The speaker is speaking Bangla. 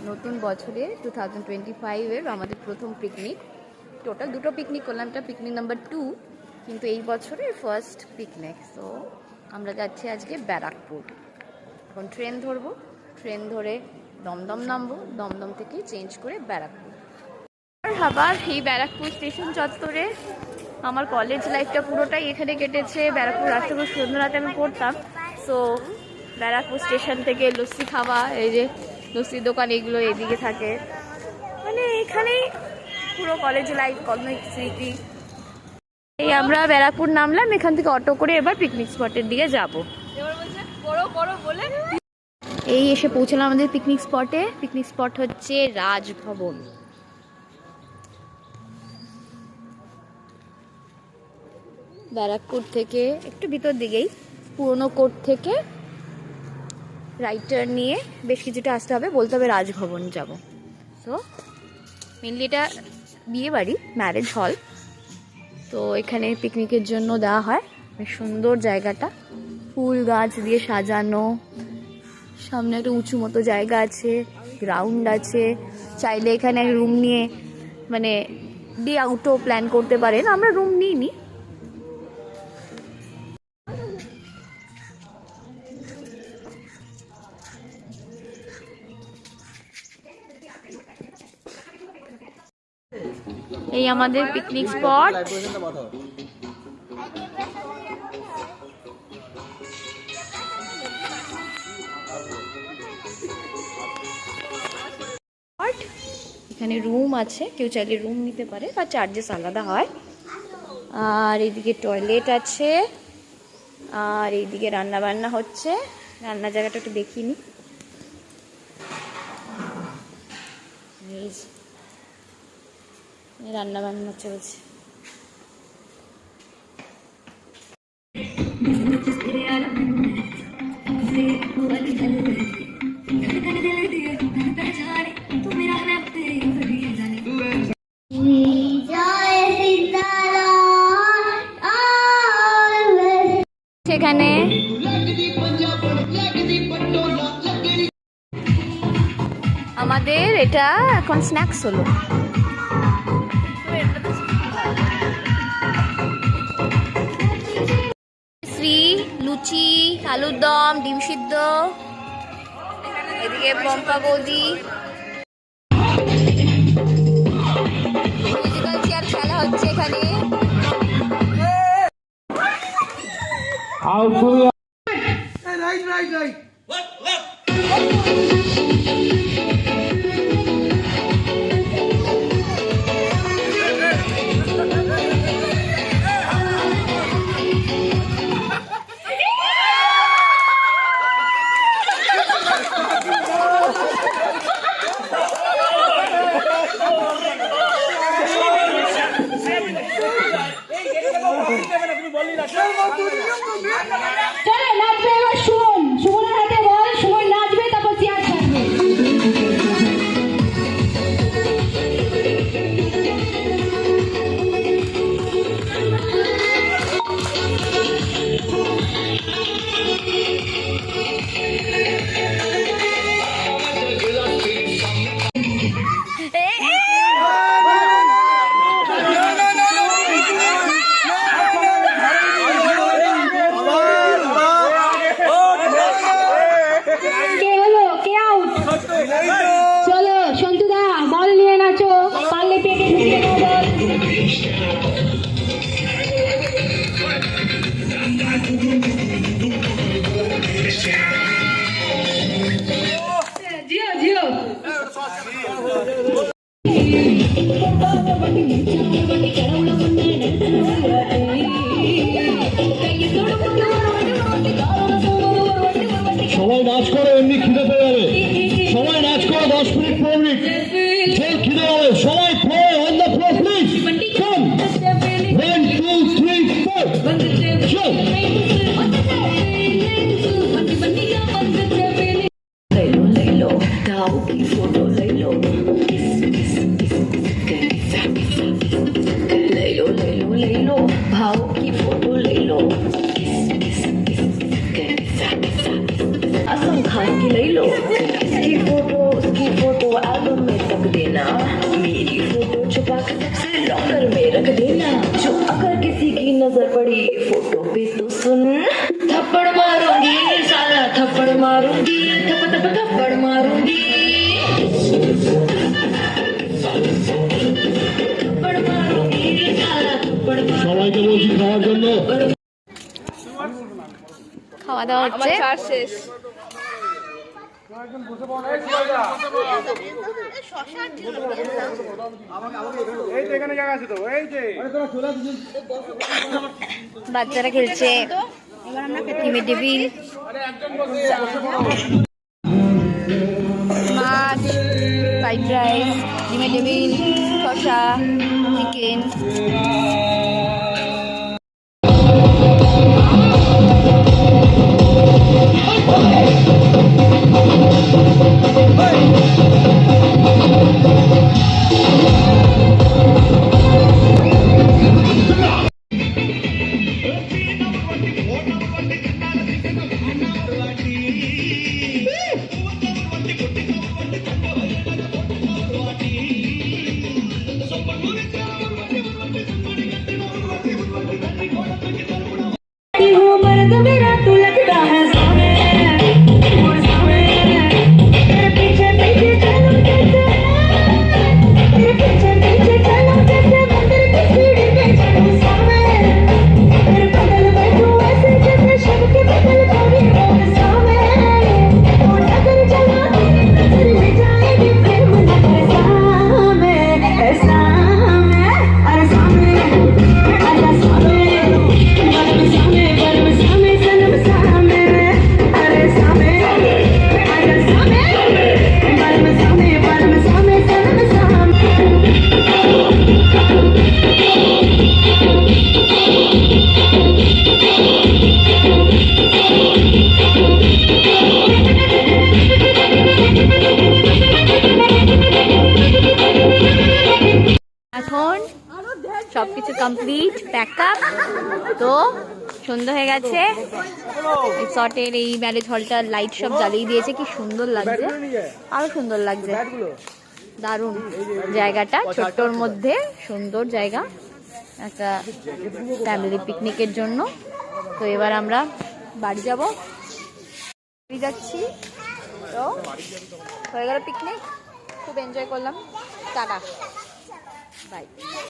নতুন বছরে 2025-এর আমাদের প্রথম পিকনিক। টোটাল দুটো পিকনিক করলাম, এটা পিকনিক নাম্বার 2, কিন্তু এই বছরের ফার্স্ট পিকনিক। সো আমরা যাচ্ছি আজকে ব্যারাকপুর। এখন ট্রেন ধরবো, ট্রেন ধরে দমদম নামবো, দমদম থেকে চেঞ্জ করে ব্যারাকপুর। আবার এই ব্যারাকপুর স্টেশন চত্বরে আমার কলেজ লাইফটা পুরোটাই এখানে কেটেছে। ব্যারাকপুর রাষ্ট্রপুর সুন্দরাতে আমি পড়তাম। সো ব্যারাকপুর স্টেশন থেকে লস্যি খাওয়া, এই যে লস্যির দোকান এগুলো এদিকে থাকে, মানে এখানেই পুরো কলেজ লাইফ, কলেজ স্মৃতি। এই আমরা ব্যারাকপুর নামলাম, এখান থেকে অটো করে এবার পিকনিক স্পটের দিকে যাব। এই এসে পৌঁছলাম আমাদের পিকনিক স্পটে। পিকনিক স্পট হচ্ছে রাজভবন। ব্যারাকপুর থেকে একটু ভিতর দিকেই, পুরনো কোর্ট থেকে রাইট টার্ন নিয়ে বেশ কিছুটা আসতে হবে, বলতে হবে রাজভবন যাব। সো মেনলি এটা বিয়ে বাড়ি, ম্যারেজ হল। তো এখানে পিকনিকের জন্য দেওয়া হয়। বেশ সুন্দর জায়গাটা, ফুল গাছ দিয়ে সাজানো, সামনে একটা উঁচু মতো জায়গা আছে, গ্রাউন্ড আছে। চাইলে এখানে রুম নিয়ে মানে ডে আউটও প্ল্যান করতে পারেন। আমরা রুম নিইনি। এই আমাদের পিকনিক স্পট। এখানে রুম আছে, কেউ চাইলে রুম নিতে পারে বা চার্জেস আলাদা হয়। আর এইদিকে টয়লেট আছে, আর এইদিকে রান্না বান্না হচ্ছে। রান্নার জায়গাটা একটু দেখিনি। রান্না বান্না চলছে। সেখানে আমাদের এটা এখন স্ন্যাক্স হলো। শ্রী লুচি, আলুর দম, ডিম সিদ্ধ, এদিকে পম্পা বৌদি। মিউজিক্যাল চেয়ার খেলা হচ্ছে এখানে। চলো সন্তুদা, বল নিয়ে নাচো, পারলে পেটে ঢুকিয়ে নাও বল। জিও জিও সবাই নাচ করো, এমনি খিদে পেয়ে যাবে। সবাই নাচ করো 10 মিনিট 15 মিনিট, যে খিদে হবে। সবাই play on the floor please. Come 1 2 3 4 চল। ले लो दाऊ की फोटो ले लो, ले लो भाव की फोटो ले लो, आसम खान की ले लो, इसकी फोटो उसकी मेरी फोटो छुपा कर सबसे लॉकर में रख देना। जो अगर किसी की नजर पड़ी फोटो पे तो सुन, थप्पड़ मारूंगी साला थप्पड़ मारूंगी, थप थप थप्पड़ मारूंगी, थप्पड़ मारूंगी साला थप्पड़ मारूंगी। সবাইকে বলছি খাওয়ার জন্য। খাওয়া দাওয়া হচ্ছে। বাচ্চারা খেলছে টিমে টেবিল, মাছ, ফ্রাইড রাইস, ডিমের টেবিল, শসা, চিকেন। हूँ मर्द मेरा तू लगता है सामे, और सामे तेरे पीछे पीछे चलूं जैसे, तेरे पीछे पीछे चलूं जैसे मंदिर की सीढ़ी पे चढ़ूं सामे, तेरे बगल बैठूं ऐसे जैसे शब के बगल गोरी और सामे, और अगर चला तेरी नजर ले जाएगी फिर मुझे सामे, सामे, अरे सामे, अरे सामे, এখন সবকিছু কমপ্লিট প্যাকআপ। তো সন্ধ্যা হয়ে গেছে, রিসর্টের এই ম্যারেজ হলটা লাইট সব জ্বালিয়ে দিয়েছে, কি সুন্দর লাগছে, আরো সুন্দর লাগছে, দারুণ জায়গাটা, ছোট্টর মধ্যে সুন্দর জায়গা একটা ফ্যামিলি পিকনিকের জন্য। তো এবার আমরা বাড়ি যাব, বাড়ি যাচ্ছি। তো হয়ে গেল পিকনিক, খুব এনজয় করলাম, টাটা বাই।